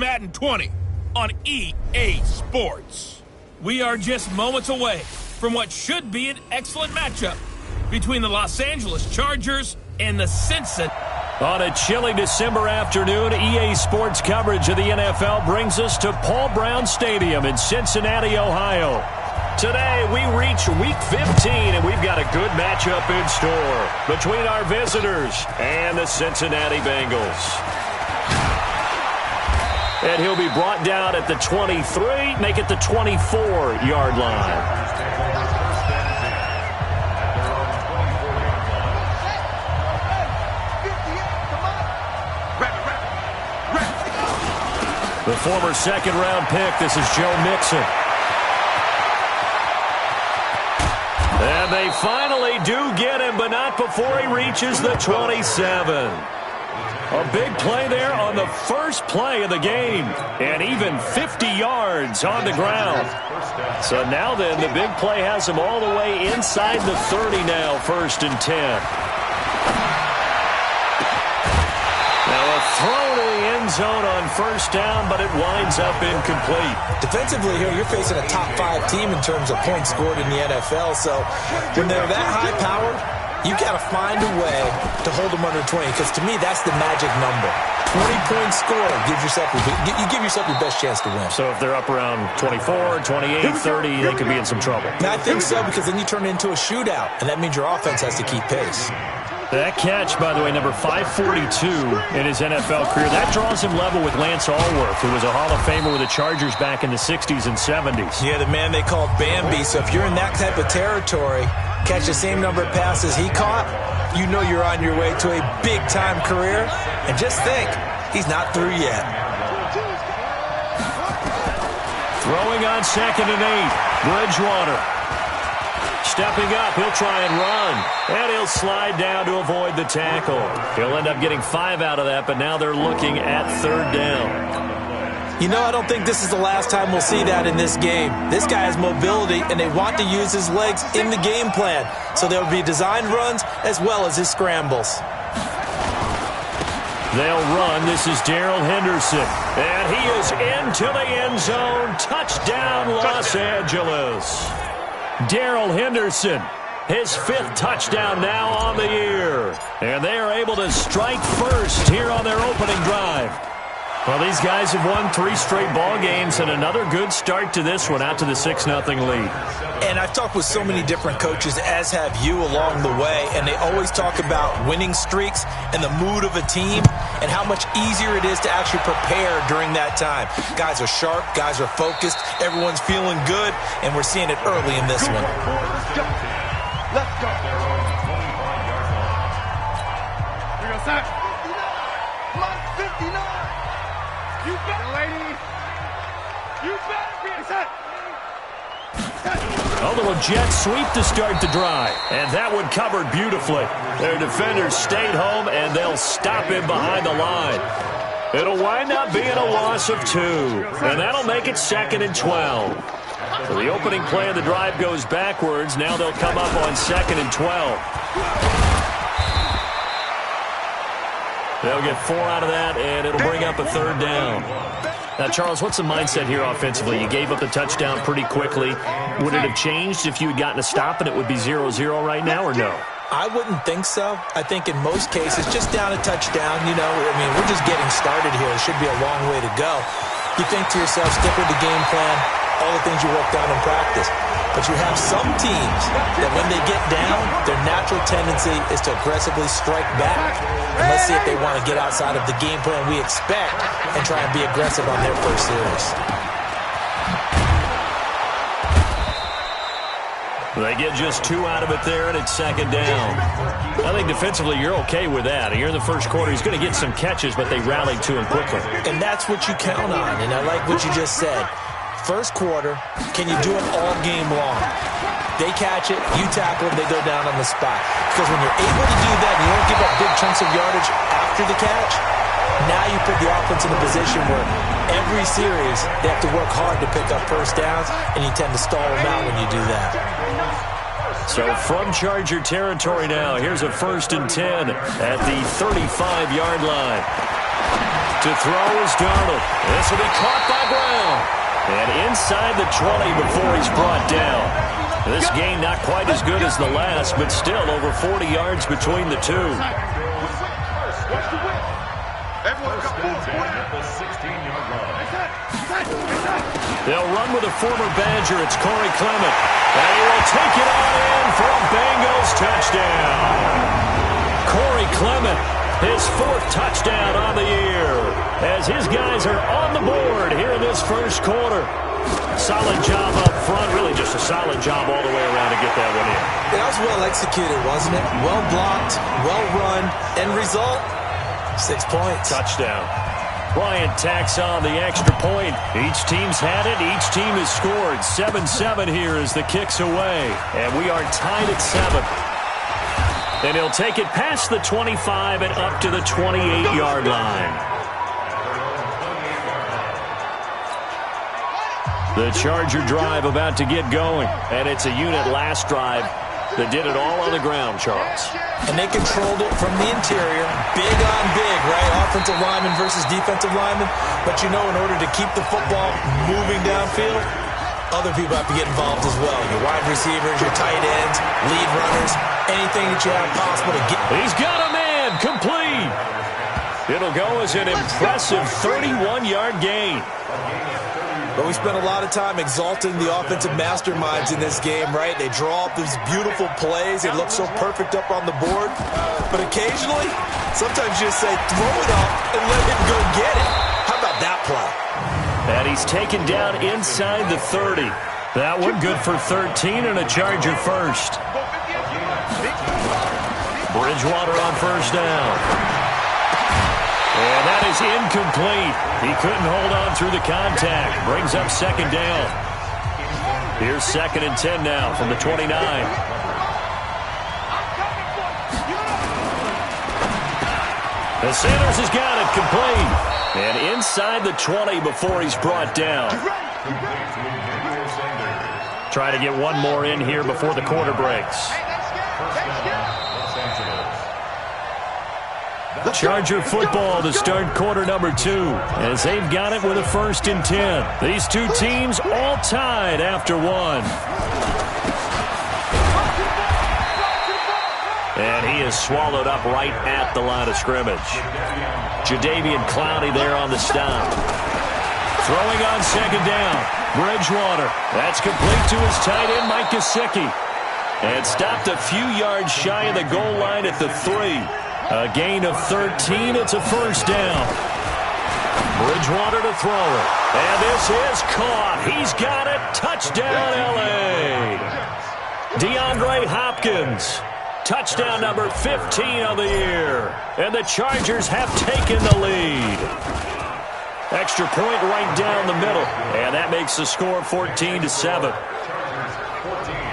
Madden 20 on EA Sports. We are just moments away from what should be an excellent matchup between the Los Angeles Chargers and the Cincinnati. On a chilly December afternoon, EA Sports coverage of the NFL brings us to Paul Brown Stadium in Cincinnati, Ohio. Today, we reach Week 15, and we've got a good matchup in store between our visitors and the Cincinnati Bengals. And he'll be brought down at the 23, make it the 24-yard line. The former second-round pick, this is Joe Mixon. And they finally do get him, but not before he reaches the 27. A big play there on the first play of the game. And even 50 yards on the ground. So now then, the big play has him all the way inside the 30 now, 1st and 10. Throw to the end zone on first down, but it winds up incomplete. Defensively here, you're facing a top 5 team in terms of points scored in the NFL. So when they're that high-powered, you got to find a way to hold them under 20. Because to me, that's the magic number. 20 points scored, you give yourself your best chance to win. So if they're up around 24, 28, 30, they could be in some trouble. I think so, because then you turn it into a shootout, and that means your offense has to keep pace. That catch, by the way, number 542 in his NFL career, that draws him level with Lance Allworth, who was a Hall of Famer with the Chargers back in the 60s and 70s. Yeah, the man they called Bambi. So if you're in that type of territory, catch the same number of passes he caught, you know you're on your way to a big-time career. And just think, he's not through yet. Throwing on 2nd and 8, Bridgewater. Stepping up, he'll try and run. And he'll slide down to avoid the tackle. He'll end up getting 5 out of that, but now they're looking at 3rd down. You know, I don't think this is the last time we'll see that in this game. This guy has mobility, and they want to use his legs in the game plan. So there will be designed runs as well as his scrambles. They'll run. This is Darrell Henderson. And he is into the end zone. Touchdown, Los Angeles. Darrell Henderson, his 5th touchdown now on the year. And they are able to strike first here on their opening drive. Well, these guys have won 3 straight ball games and another good start to this one out to the 6-0 lead. And I've talked with so many different coaches, as have you along the way, and they always talk about winning streaks and the mood of a team and how much easier it is to actually prepare during that time. Guys are sharp, guys are focused, everyone's feeling good, and we're seeing it early in this one. Let's go. Here we go, Sack. 59. You better, lady. You better be set. A little jet sweep to start the drive. And that one covered beautifully. Their defenders stayed home, and they'll stop him behind the line. It'll wind up being a loss of 2. And that'll make it 2nd and 12. So the opening play of the drive goes backwards. Now they'll come up on 2nd and 12. They'll get 4 out of that, and it'll bring up a 3rd down. Now, Charles, what's the mindset here offensively? You gave up the touchdown pretty quickly. Would it have changed if you had gotten a stop and it would be 0-0 right now, or no? I wouldn't think so. I think in most cases, just down a touchdown, you know, I mean, we're just getting started here. It should be a long way to go. You think to yourself, stick with the game plan, all the things you worked on in practice. But you have some teams that when they get down, their natural tendency is to aggressively strike back. And let's see if they want to get outside of the game plan we expect and try and be aggressive on their first series. They get just 2 out of it there, and it's 2nd down. I think defensively you're okay with that. Here in the first quarter, he's going to get some catches, but they rallied to him quickly. And that's what you count on, and I like what you just said. First quarter, can you do it all game long? They catch it, you tackle them, they go down on the spot. Because when you're able to do that and you don't give up big chunks of yardage after the catch, now you put the offense in a position where every series they have to work hard to pick up first downs, and you tend to stall them out when you do that. So from Charger territory now, here's a 1st and 10 at the 35-yard line. To throw is Darnold. This will be caught by Brown. And inside the 20 before he's brought down. This game not quite as good as the last, but still over 40 yards between the two. They'll run with a former Badger. It's Corey Clement. And he will take it on in for a Bengals touchdown. Corey Clement, his 4th touchdown on the year, as his guys are on the board here in this first quarter. Solid job up front, really just a solid job all the way around to get that one in. That was well executed, wasn't it? Well blocked, well run, end result, 6 points. Touchdown. Bryant tacks on the extra point. Each team's had it. Each team has scored. 7-7 here as the kick's away. And we are tied at 7. And he'll take it past the 25 and up to the 28-yard line. The Charger drive about to get going. And it's a unit last drive that did it all on the ground, Charles. And they controlled it from the interior. Big on big, right? Offensive lineman versus defensive lineman. But you know, in order to keep the football moving downfield, other people have to get involved as well. Your wide receivers, your tight ends, lead runners, anything that you have possible to get. He's got a man, complete. It'll go as an impressive 31-yard gain. But we spent a lot of time exalting the offensive masterminds in this game, right? They draw up these beautiful plays. They look so perfect up on the board. But occasionally, sometimes you just say, throw it up and let him go get it. How about that play? And he's taken down inside the 30. That one good for 13 and a Charger first. Bridgewater on first down. And that is incomplete. He couldn't hold on through the contact. Brings up second down. Here's 2nd and 10 now from the 29. And Sanders has got it complete. And inside the 20 before he's brought down. Try to get one more in here before the quarter breaks. Charger football to start quarter number 2 as they've got it with a 1st and 10. These two teams all tied after 1. And he is swallowed up right at the line of scrimmage. Jadeveon Clowney there on the stop. Throwing on 2nd down. Bridgewater. That's complete to his tight end, Mike Gesicki. And stopped a few yards shy of the goal line at the 3. A gain of 13. It's a 1st down. Bridgewater to throw it. And this is caught. He's got it. Touchdown, L.A. DeAndre Hopkins. Touchdown number 15 of the year. And the Chargers have taken the lead. Extra point right down the middle. And that makes the score 14-7.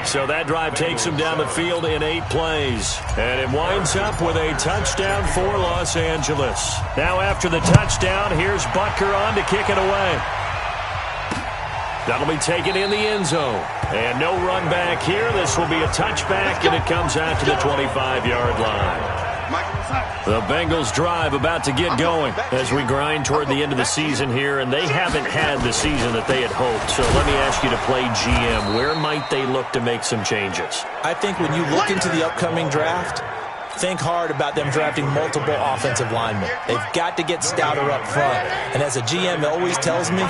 So that drive takes him down the field in 8 plays. And it winds up with a touchdown for Los Angeles. Now after the touchdown, here's Butker on to kick it away. That'll be taken in the end zone. And no run back here. This will be a touchback, and it comes out to the 25-yard line. The Bengals drive about to get going as we grind toward the end of the season here, and they haven't had the season that they had hoped. So let me ask you to play GM. Where might they look to make some changes? I think when you look into the upcoming draft, think hard about them drafting multiple offensive linemen. They've got to get stouter up front. And as a GM always tells me,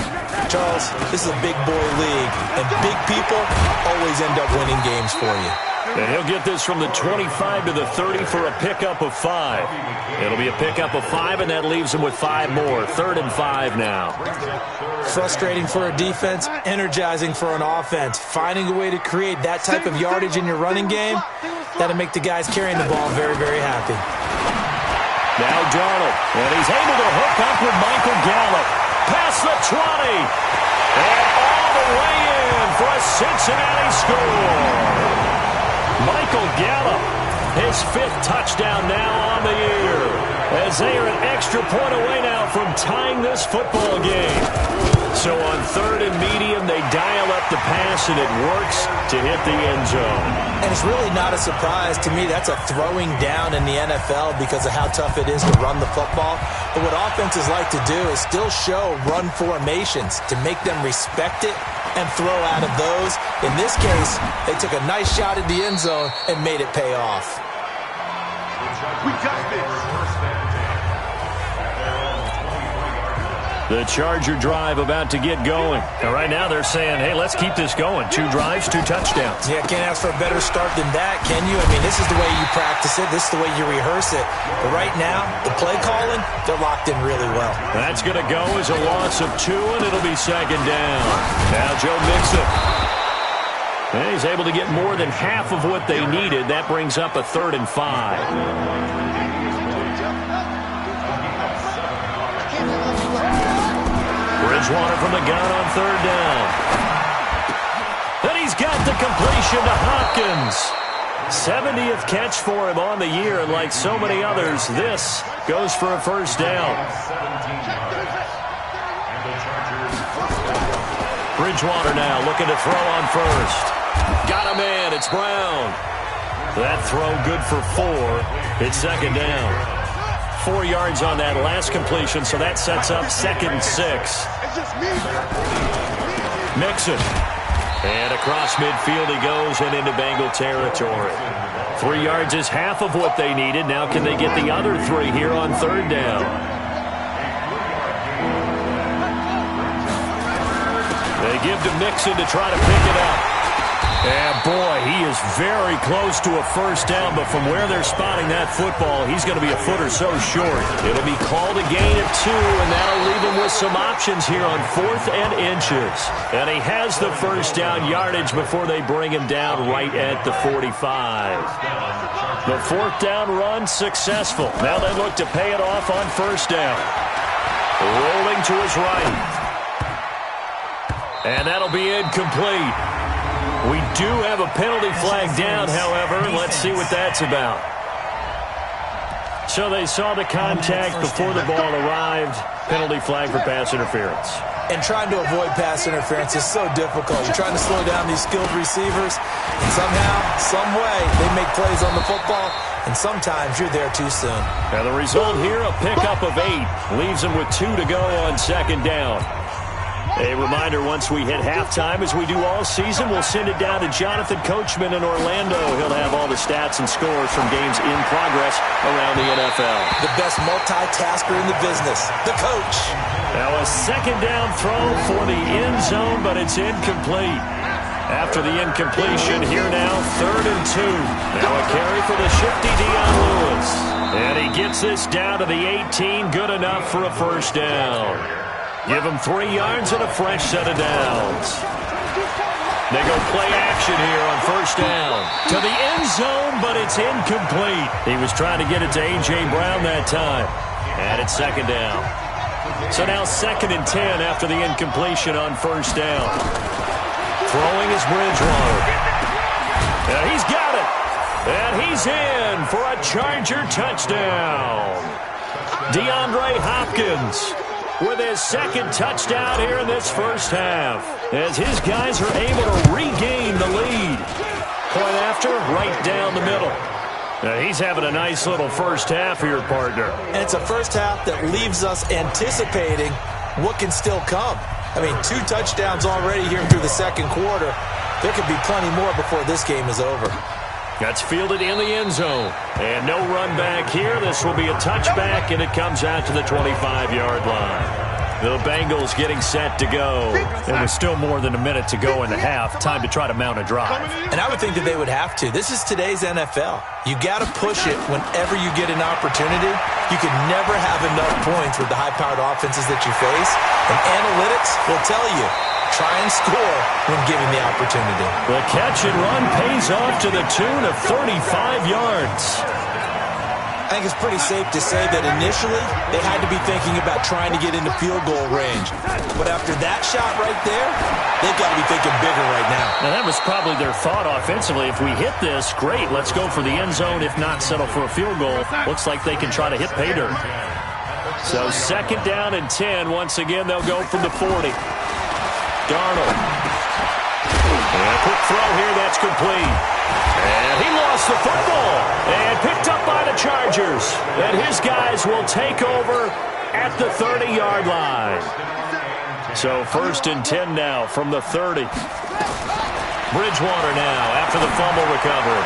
Charles, this is a big boy league, and big people always end up winning games for you. And he'll get this from the 25 to the 30 for a pickup of 5. It'll be a pickup of 5, and that leaves him with 5 more. 3rd and 5 now. Frustrating for a defense, energizing for an offense. Finding a way to create that type of yardage in your running game, that'll make the guys carrying the ball very, very happy. Now Darnold, and he's able to hook up with Michael Gallup. Past the 20. And all the way in for a Cincinnati score. Michael Gallup, his 5th touchdown now on the year, as they are an extra point away now from tying this football game. So on 3rd and medium, they dial up the pass, and it works to hit the end zone. And it's really not a surprise to me. That's a throwing down in the NFL because of how tough it is to run the football. But what offenses like to do is still show run formations to make them respect it and throw out of those. In this case, they took a nice shot at the end zone and made it pay off. We got this. The Charger drive about to get going. And right now they're saying, hey, let's keep this going. 2 drives, 2 touchdowns. Yeah, can't ask for a better start than that, can you? I mean, this is the way you practice it. This is the way you rehearse it. But right now, the play calling, they're locked in really well. That's going to go as a loss of 2, and it'll be 2nd down. Now Joe Mixon. And he's able to get more than half of what they needed. That brings up a 3rd and 5. Bridgewater from the gun on 3rd down. And he's got the completion to Hopkins. 70th catch for him on the year, and like so many others, this goes for a 1st down. Bridgewater now looking to throw on 1st. Got him in. It's Brown. That throw good for 4. It's 2nd down. 4 yards on that last completion, so that sets up 2nd and 6. Mixon. And across midfield he goes and into Bengal territory. 3 yards is half of what they needed. Now can they get the other 3 here on 3rd down? They give to Mixon to try to pick it up. And boy, he is very close to a 1st down, but from where they're spotting that football, he's going to be a foot or so short. It'll be called a gain of 2, and that'll leave him with some options here on 4th and inches. And he has the 1st down yardage before they bring him down right at the 45. The 4th down run successful. Now they look to pay it off on 1st down. Rolling to his right. And that'll be incomplete. We do have a penalty flag down, however. Let's see what that's about. So they saw the contact before the ball arrived. Penalty flag for pass interference. And trying to avoid pass interference is so difficult. You're trying to slow down these skilled receivers, and somehow, some way, they make plays on the football, and sometimes you're there too soon. Now the result here, a pickup of 8. Leaves them with 2 to go on 2nd down. A reminder, once we hit halftime, as we do all season, we'll send it down to Jonathan Coachman in Orlando. He'll have all the stats and scores from games in progress around the NFL. The best multitasker in the business, the coach. Now a 2nd down throw for the end zone, but it's incomplete. After the incompletion, here now, 3rd and 2. Now a carry for the shifty Dion Lewis. And he gets this down to the 18, good enough for a 1st down. Give him 3 yards and a fresh set of downs. They go play action here on 1st down. To the end zone, but it's incomplete. He was trying to get it to A.J. Brown that time. And it's 2nd down. So now 2nd and 10 after the incompletion on 1st down. Throwing is Bridgewater. And he's got it. And he's in for a Charger touchdown. DeAndre Hopkins with his 2nd touchdown here in this 1st half, as his guys are able to regain the lead. Point after, right down the middle. Now he's having a nice little 1st half here, partner. And it's a 1st half that leaves us anticipating what can still come. I mean, 2 touchdowns already here through the 2nd quarter. There could be plenty more before this game is over. That's fielded in the end zone. And no run back here. This will be a touchback, and it comes out to the 25-yard line. The Bengals getting set to go. And with still more than a minute to go in the half, time to try to mount a drive. And I would think that they would have to. This is today's NFL. You got to push it whenever you get an opportunity. You can never have enough points with the high-powered offenses that you face. And analytics will tell you, try and score when given the opportunity. The catch and run pays off to the tune of 35 yards. I think it's pretty safe to say that initially they had to be thinking about trying to get into field goal range. But after that shot right there, they've got to be thinking bigger right now. Now that was probably their thought offensively. If we hit this, great, let's go for the end zone. If not, settle for a field goal. Looks like they can try to hit pay dirt. So 2nd down and 10. Once again, they'll go from the 40. Darnold And a quick throw here, that's complete. And he lost the football. And picked up by the Chargers. And his guys will take over at the 30-yard line. So 1st and 10 now from the 30. Bridgewater now after the fumble recovery.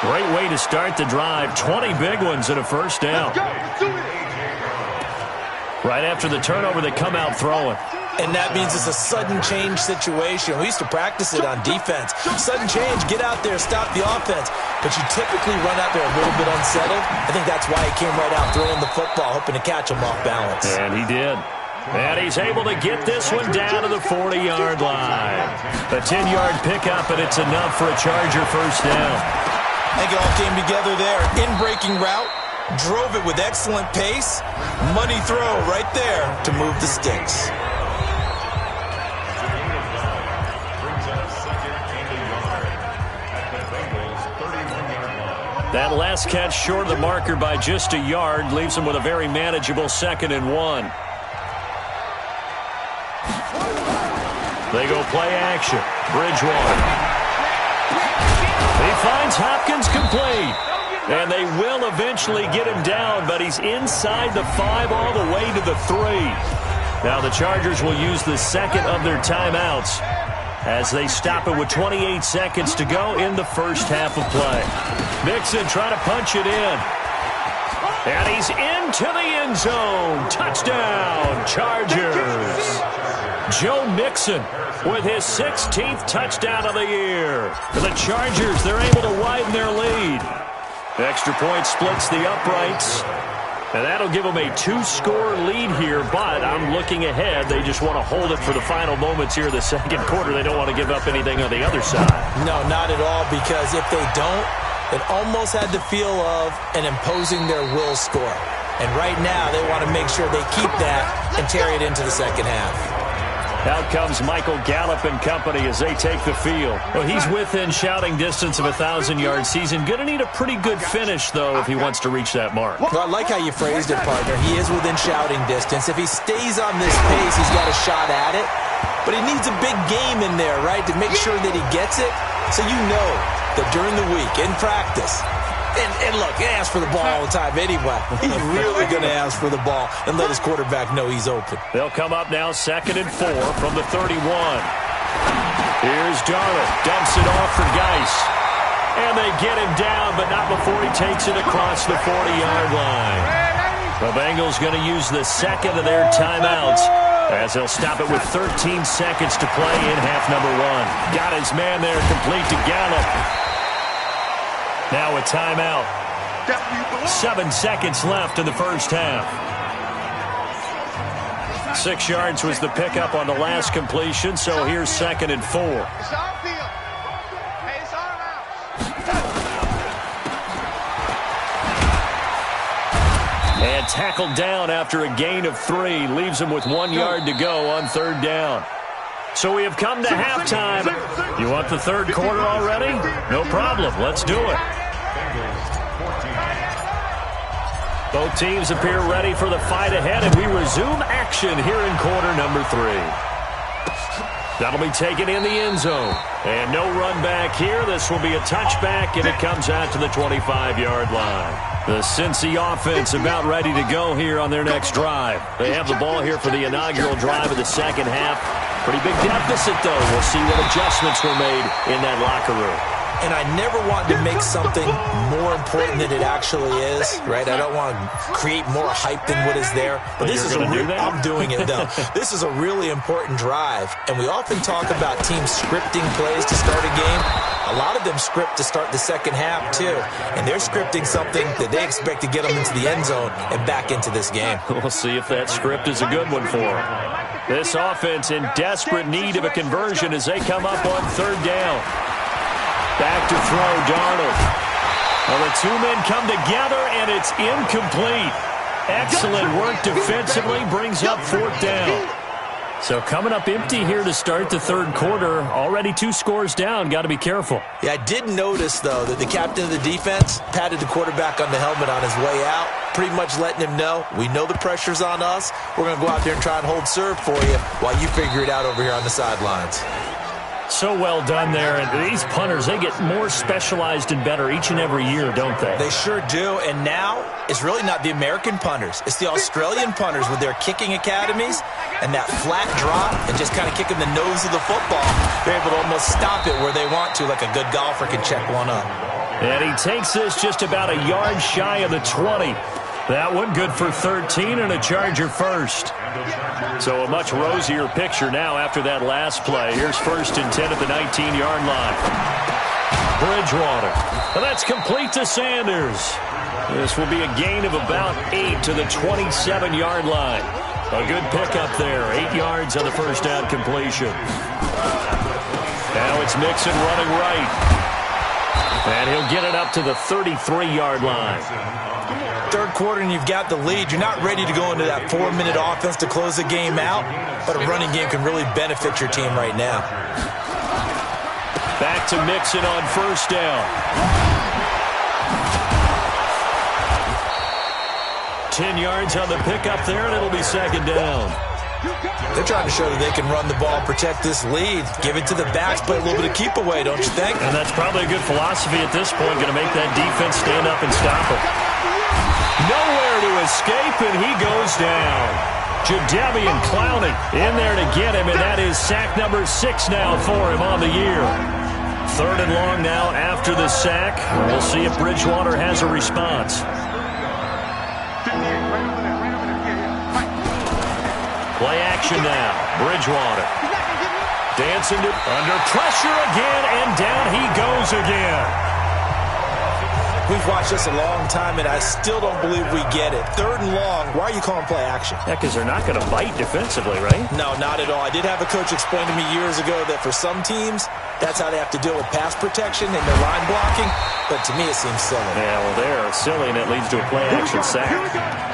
Great way to start the drive. 20 big ones and a first down. Right after the turnover, they come out throwing. And that means it's a sudden change situation. We used to practice it on defense. Sudden change, get out there, stop the offense. But you typically run out there a little bit unsettled. I think that's why he came right out throwing the football, hoping to catch him off balance. And he did. And he's able to get this one down to the 40-yard line. A 10-yard pickup, and it's enough for a Charger first down. I think it all came together there. In-breaking route, drove it with excellent pace. Money throw right there to move the sticks. That last catch short of the marker by just a yard leaves him with a very manageable 2nd and 1. They go play action. Bridgewater. He finds Hopkins complete. And they will eventually get him down, but he's inside the 5 all the way to the 3. Now the Chargers will use the second of their timeouts as they stop it with 28 seconds to go in the first half of play. Mixon trying to punch it in. And he's into the end zone. Touchdown, Chargers. Joe Mixon with his 16th touchdown of the year. For the Chargers, they're able to widen their lead. Extra point splits the uprights. And that'll give them a 2-score lead here, but I'm looking ahead. They just want to hold it for the final moments here of the second quarter. They don't want to give up anything on the other side. No, not at all, because if they don't, it almost had the feel of an imposing their will score. And right now, they want to make sure they keep that and carry it into the second half. Out comes Michael Gallup and company as they take the field. Well, he's within shouting distance of a 1,000-yard season. Going to need a pretty good finish, though, if he wants to reach that mark. Well, I like how you phrased it, partner. He is within shouting distance. If he stays on this pace, he's got a shot at it. But he needs a big game in there, right, to make sure that he gets it. So you know that during the week, in practice, and look, he asks for the ball all the time anyway. He's really going to ask for the ball and let his quarterback know he's open. They'll come up now 2nd and 4 from the 31. Here's Darnold. Dumps it off for Geis. And they get him down, but not before he takes it across the 40-yard line. The Bengals going to use the second of their timeouts as they'll stop it with 13 seconds to play in half number 1. Got his man there complete to Gallup. Now a timeout. 7 seconds left in the first half. 6 yards was the pickup on the last completion, so here's 2nd and 4. And tackled down after a gain of 3. Leaves him with 1 yard to go on 3rd down. So we have come to halftime. You want the third quarter already? No problem. Let's do it. Both teams appear ready for the fight ahead, and we resume action here in quarter number 3. That'll be taken in the end zone. And no run back here. This will be a touchback, and it comes out to the 25-yard line. The Cincy offense about ready to go here on their next drive. They have the ball here for the inaugural drive of the second half. Pretty big deficit, though. We'll see what adjustments were made in that locker room. And I never want to make something more important than it actually is, right? I don't want to create more hype than what is there. But this is I'm doing it, though. This is a really important drive. And we often talk about teams scripting plays to start a game. A lot of them script to start the second half, too. And they're scripting something that they expect to get them into the end zone and back into this game. We'll see if that script is a good one for them. This offense in desperate need of a conversion as they come up on 3rd down. Back to throw, Darnold. Well, the 2 men come together, and it's incomplete. Excellent work defensively, brings up 4th down. So coming up empty here to start the third quarter. Already 2 scores down. Got to be careful. Yeah, I did notice, though, that the captain of the defense patted the quarterback on the helmet on his way out, pretty much letting him know, we know the pressure's on us. We're going to go out there and try and hold serve for you while you figure it out over here on the sidelines. So well done there. And these punters, they get more specialized and better each and every year, don't they? They sure do. And now it's really not the American punters. It's the Australian punters with their kicking academies and that flat drop and just kind of kicking the nose of the football. They're able to almost stop it where they want to, like a good golfer can check one up. And he takes this just about a yard shy of the 20. That one good for 13 and a Charger first. So a much rosier picture now after that last play. Here's 1st and 10 at the 19-yard line. Bridgewater. And that's complete to Sanders. This will be a gain of about 8 to the 27-yard line. A good pickup there. 8 yards on the first down completion. Now it's Mixon running right. And he'll get it up to the 33-yard line. Third quarter and you've got the lead. You're not ready to go into that 4-minute offense to close the game out, but a running game can really benefit your team right now. Back to Mixon on first down. 10 yards on the pickup there, and it'll be second down. They're trying to show that they can run the ball, protect this lead, give it to the backs, play a little bit of keep away, don't you think? And that's probably a good philosophy at this point, going to make that defense stand up and stop him. Nowhere to escape, and he goes down. Jadeveon Clowney in there to get him, and that is sack number 6 now for him on the year. 3rd and long now after the sack. We'll see if Bridgewater has a response. Play action now. Bridgewater. Dancing to under pressure again, and down he goes again. We've watched this a long time, and I still don't believe we get it. 3rd and long, why are you calling play action? Yeah, because they're not going to bite defensively, right? No, not at all. I did have a coach explain to me years ago that for some teams, that's how they have to deal with pass protection and their line blocking, but to me it seems silly. Yeah, well, they're silly, and it leads to a play action sack.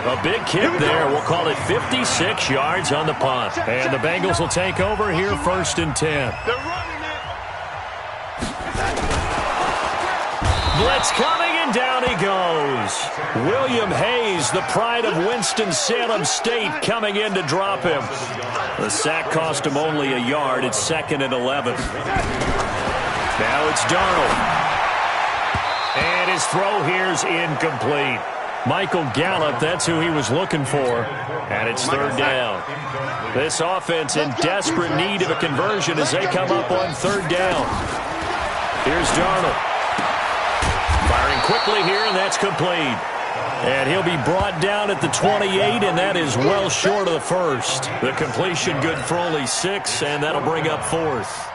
A big kick there. We'll call it 56 yards on the punt. And the Bengals will take over here 1st and 10. Blitz coming, and down he goes. William Hayes, the pride of Winston-Salem State, coming in to drop him. The sack cost him only a yard. It's 2nd and 11. Now it's Darnold. And his throw here's incomplete. Michael Gallup, that's who he was looking for. And it's 3rd down. This offense in desperate need of a conversion as they come up on 3rd down. Here's Darnold. Firing quickly here, and that's complete. And he'll be brought down at the 28, and that is well short of the first. The completion good for only 6, and that'll bring up 4th.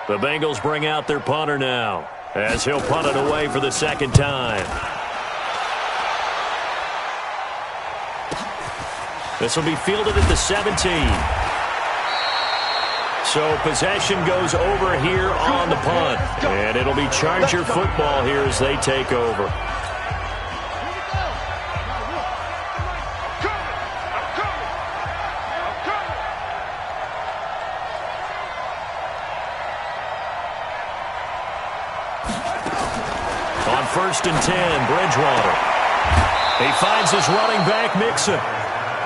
The Bengals bring out their punter now, as he'll punt it away for the 2nd time. This will be fielded at the 17. So possession goes over here on the punt. And it'll be Charger football here as they take over. On 1st and 10, Bridgewater. He finds his running back, Mixon.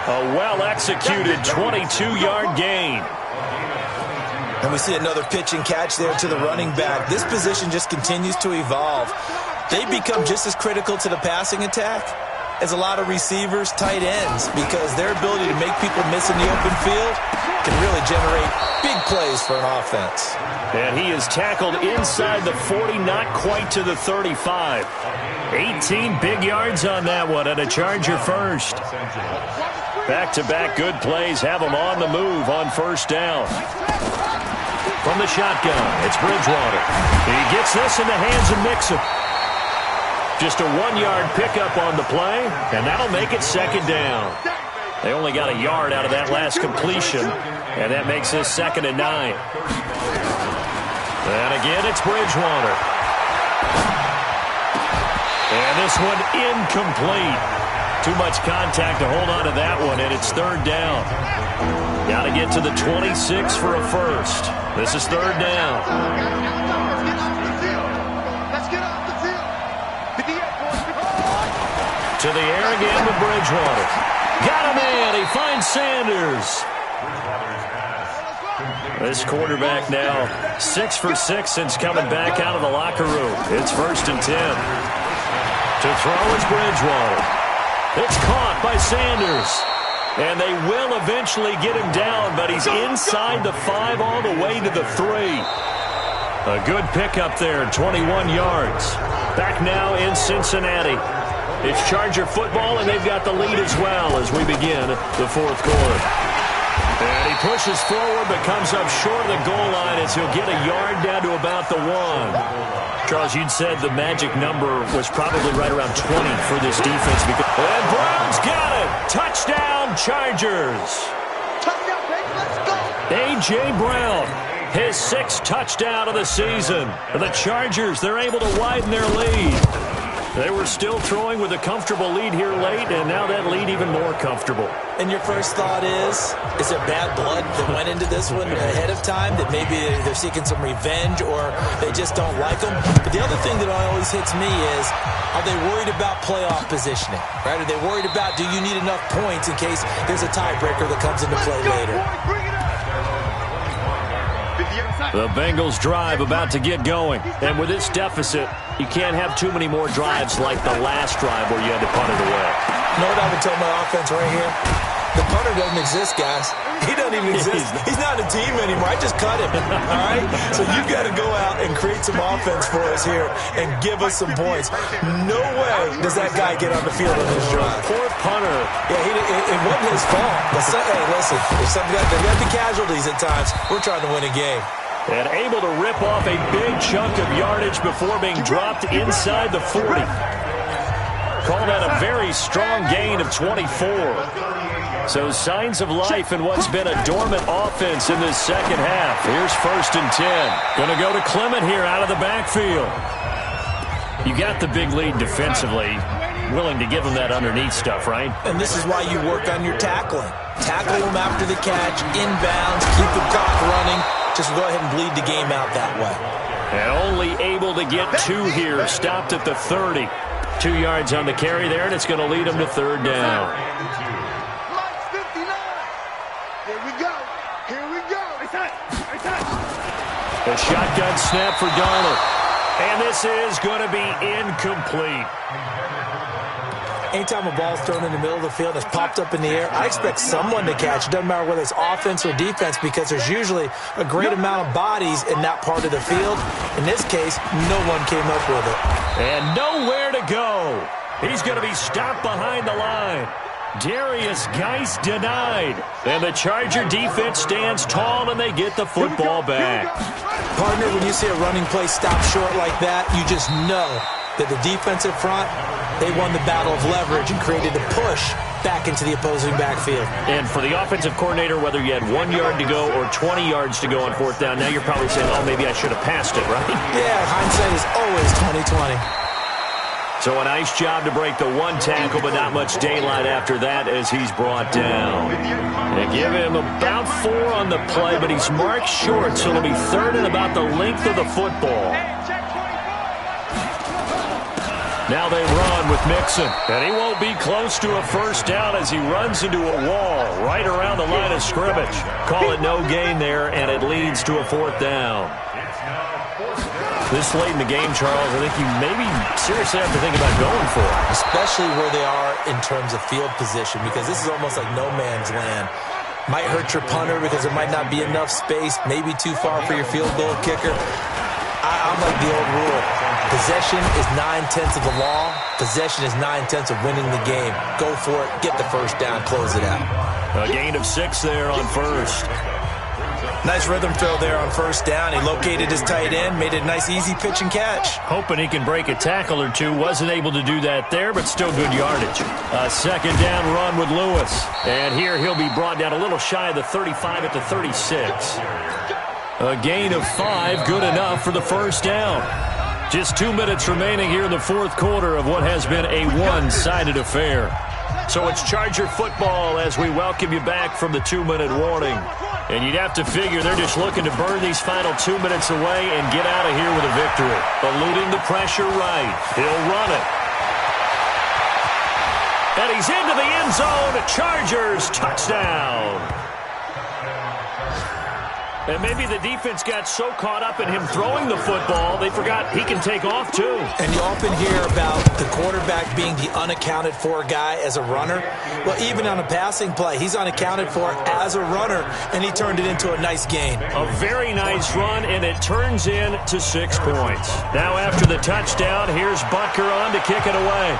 A well-executed 22-yard gain. And we see another pitch and catch there to the running back. This position just continues to evolve. They become just as critical to the passing attack as a lot of receivers, tight ends, because their ability to make people miss in the open field can really generate big plays for an offense. And he is tackled inside the 40, not quite to the 35. 18 big yards on that one, and a Charger first. Back-to-back good plays have him on the move on 1st down. From the shotgun, it's Bridgewater. He gets this in the hands of Mixon. Just a 1-yard pickup on the play, and that'll make it 2nd down. They only got a yard out of that last completion, and that makes this 2nd and 9. And again, it's Bridgewater. And this one incomplete. Too much contact to hold on to that one, and it's 3rd down. Got to to get to the 26 for a first. This is third down. Let's get off the field. To the air again with Bridgewater. Got a man. He finds Sanders. This quarterback now 6 for 6 since coming back out of the locker room. It's 1st and 10. To throw is Bridgewater. It's caught by Sanders. And they will eventually get him down, but he's inside the 5 all the way to the 3. A good pickup there, 21 yards. Back now in Cincinnati. It's Charger football, and they've got the lead as well as we begin the fourth quarter. And he pushes forward, but comes up short of the goal line as he'll get a yard down to about the 1. Charles, you'd said the magic number was probably right around 20 for this defense. And Brown's got it. Touchdown, Chargers. Touchdown, baby. Let's go. A.J. Brown, his 6th touchdown of the season. The Chargers, they're able to widen their lead. They were still throwing with a comfortable lead here late, and now that lead even more comfortable. And your first thought is there bad blood that went into this one ahead of time, that maybe they're seeking some revenge or they just don't like them? But the other thing that always hits me is, are they worried about playoff positioning? Right? Are they worried about, do you need enough points in case there's a tiebreaker that comes into play later? The Bengals drive about to get going. And with this deficit, you can't have too many more drives like the last drive where you had to punt it away. You know what I would tell my offense right here? The punter doesn't exist, guys. He doesn't even exist. He's not a team anymore. I just cut him. All right? So you got to go out and create some offense for us here and give us some points. No way does that guy get on the field on this drive. Poor punter. Yeah, it wasn't his fault. But hey, listen, there's got to be casualties at times. We're trying to win a game. And able to rip off a big chunk of yardage before being dropped inside the 40. Called out a very strong gain of 24. So signs of life in what's been a dormant offense in this second half. Here's 1st and 10. Going to go to Clement here out of the backfield. You got the big lead defensively. Willing to give him that underneath stuff, right? And this is why you work on your tackling. Tackle him after the catch, inbounds, keep the clock running. Just go ahead and bleed the game out that way. And only able to get 2 here. Stopped at the 30. 2 yards on the carry there, and it's going to lead him to third down. Mike 59. Here we go. Here we go. A shotgun snap for Darnold. And this is going to be incomplete. Anytime a ball's thrown in the middle of the field and it's popped up in the air, I expect someone to catch. It doesn't matter whether it's offense or defense, because there's usually a great amount of bodies in that part of the field. In this case, no one came up with it. And nowhere to go. He's going to be stopped behind the line. Darius Geis denied. And the Charger defense stands tall, and they get the football back. Partner, when you see a running play stop short like that, you just know that the defensive front, they won the battle of leverage and created a push back into the opposing backfield. And for the offensive coordinator, whether you had 1 yard to go or 20 yards to go on 4th down, now you're probably saying, oh, maybe I should have passed it, right? Yeah, hindsight is always 20/20. So a nice job to break the 1 tackle, but not much daylight after that as he's brought down. They give him about 4 on the play, but he's marked short, so it'll be 3rd and about the length of the football. Now they run with Mixon, and he won't be close to a 1st down as he runs into a wall right around the line of scrimmage. Call it no gain there, and it leads to a 4th down. This late in the game, Charles, I think you maybe seriously have to think about going for it. Especially where they are in terms of field position, because this is almost like no man's land. Might hurt your punter because there might not be enough space, maybe too far for your field goal kicker. I'm like the old rule. Possession is 9/10 of the law. Possession is 9/10 of winning the game. Go for it. Get the 1st down. Close it out. A gain of 6 there on 1st. Nice rhythm throw there on 1st down. He located his tight end, made it a nice, easy pitch and catch. Hoping he can break a tackle or two. Wasn't able to do that there, but still good yardage. A 2nd down run with Lewis. And here he'll be brought down a little shy of the 35 at the 36. A gain of 5, good enough for the 1st down. Just 2 minutes remaining here in the 4th quarter of what has been a one-sided affair. So it's Charger football as we welcome you back from the 2-minute warning. And you'd have to figure they're just looking to burn these final 2 minutes away and get out of here with a victory. Eluding the pressure right. He'll run it. And he's into the end zone. Chargers touchdown. And maybe the defense got so caught up in him throwing the football, they forgot he can take off too. And you often hear about the quarterback being the unaccounted for guy as a runner. Well, even on a passing play, he's unaccounted for as a runner, and he turned it into a nice gain. A very nice run, and it turns into 6 points. Now after the touchdown, here's Butker on to kick it away.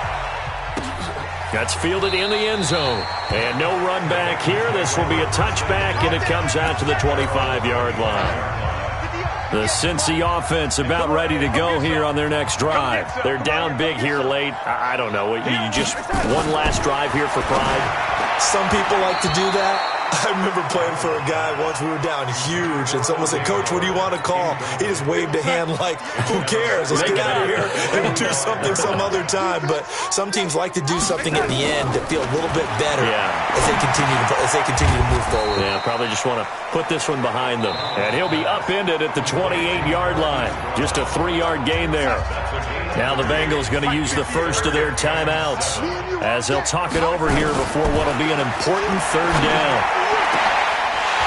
That's fielded in the end zone. And no run back here. This will be a touchback, and it comes out to the 25-yard line. The Cincy offense about ready to go here on their next drive. They're down big here late. I don't know. You just one last drive here for pride? Some people like to do that. I remember playing for a guy once. We were down huge, and someone said, "Coach, what do you want to call?" He just waved a hand like, "Who cares? Let's get out of here and do something some other time." But some teams like to do something at the end to feel a little bit better as they continue to move forward. Yeah, probably just want to put this one behind them. And he'll be upended at the 28-yard line. Just a 3-yard gain there. Now the Bengals going to use the first of their timeouts as they'll talk it over here before what will be an important third down.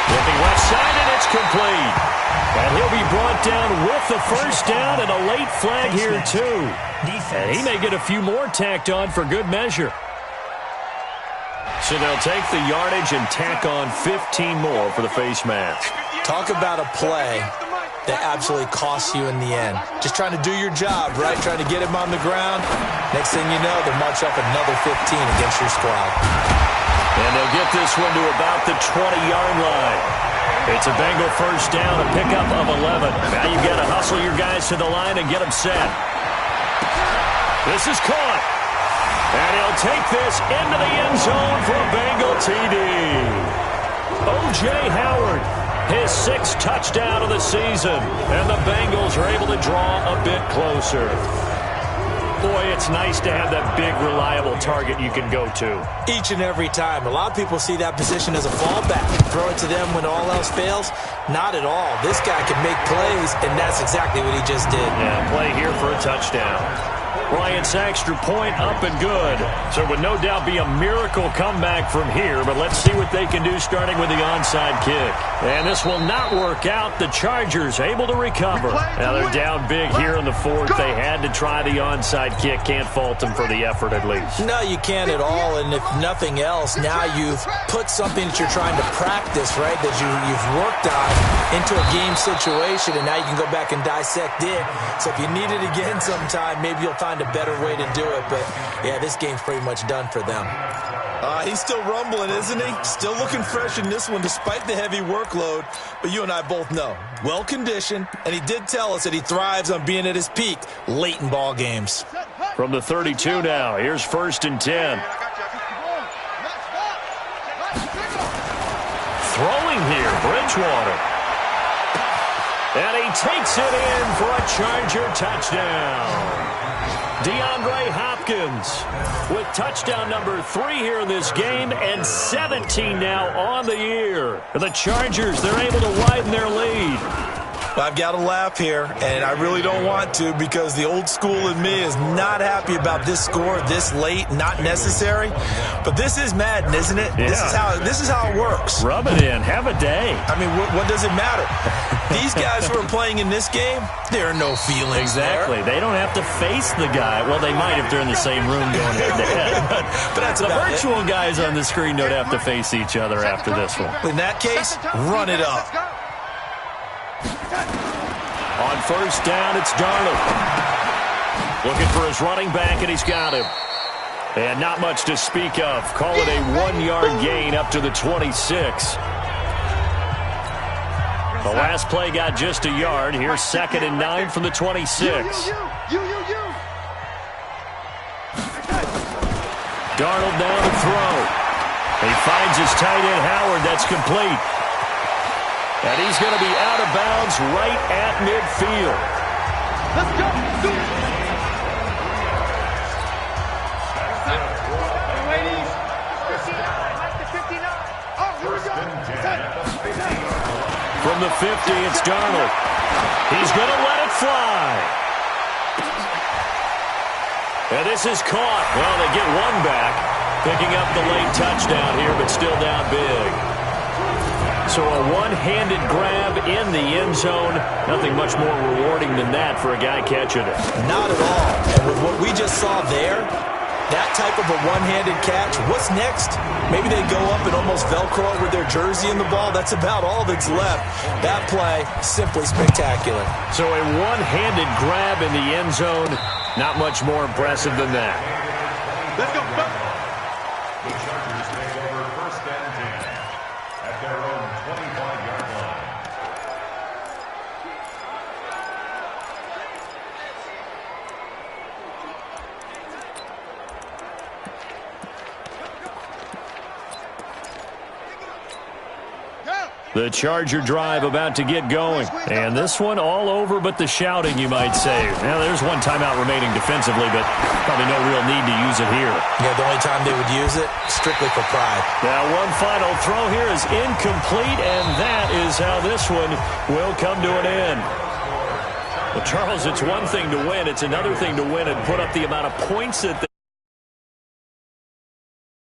Looking left side, and it's complete. And he'll be brought down with the first down and a late flag here, too. And he may get a few more tacked on for good measure. So they'll take the yardage and tack on 15 more for the face mask. Talk about a play that absolutely costs you in the end. Just trying to do your job, right? Trying to get him on the ground. Next thing you know, they'll march up another 15 against your squad. And they'll get this one to about the 20-yard line. It's a Bengal first down, a pickup of 11. Now you've got to hustle your guys to the line and get them set. This is caught. And he'll take this into the end zone for a Bengal TD. O.J. Howard, his 6th touchdown of the season. And the Bengals are able to draw a bit closer. Boy, it's nice to have that big, reliable target you can go to. Each and every time. A lot of people see that position as a fallback. Throw it to them when all else fails. Not at all. This guy can make plays, and that's exactly what he just did. Yeah, play here for a touchdown. Bryant's extra point up and good. So it would no doubt be a miracle comeback from here, but let's see what they can do starting with the onside kick. And this will not work out. The Chargers able to recover. Now they're down big here in the 4th. They had to try the onside kick. Can't fault them for the effort at least. No, you can't at all. And if nothing else, now you've put something that you're trying to practice, right, that you've worked on into a game situation, and now you can go back and dissect it. So if you need it again sometime, maybe you'll find a better way to do it. But, yeah, this game's pretty much done for them. He's still rumbling, isn't he? Still looking fresh in this one despite the heavy workload. But you and I both know, well-conditioned, and he did tell us that he thrives on being at his peak late in ball games. From the 32 now, here's 1st and 10. Throwing here, Bridgewater. And he takes it in for a Charger touchdown. DeAndre Hopkins with touchdown number 3 here in this game and 17 now on the year. The Chargers, they're able to widen their lead. I've got to laugh here, and I really don't want to because the old school in me is not happy about this score this late, not necessary. But this is Madden, isn't it? Yeah. This is how it works. Rub it in. Have a day. I mean, what does it matter? These guys who are playing in this game, there are no feelings Exactly. there. They don't have to face the guy. Well, they might if they're in the same room going head-to-head. But that's the about virtual guys on the screen don't have to face each other after this one. In that case, run it up. On first down, it's Darnold. Looking for his running back, and he's got him. And not much to speak of. Call it a 1-yard gain up to the 26. The last play got just a yard. Here's 2nd and 9 from the 26. Darnold now to throw. He finds his tight end, Howard. That's complete. And he's going to be out of bounds right at midfield. Let's go. Ladies. From the 50, it's Darnold. He's going to let it fly. And this is caught. Well, they get one back, picking up the late touchdown here, but still down big. So a one-handed grab in the end zone. Nothing much more rewarding than that for a guy catching it. Not at all. And with what we just saw there, that type of a one-handed catch, what's next? Maybe they go up and almost Velcro with their jersey in the ball. That's about all that's left. That play, simply spectacular. So a one-handed grab in the end zone, not much more impressive than that. Let's go. The Chargers take over first and 10 at their own 25-yard line. The Charger drive about to get going. And this one all over but the shouting, you might say. Now, there's one timeout remaining defensively, but probably no real need to use it here. Yeah, the only time they would use it, strictly for pride. Now, one final throw here is incomplete, and that is how this one will come to an end. Well, Charles, it's one thing to win. It's another thing to win and put up the amount of points that they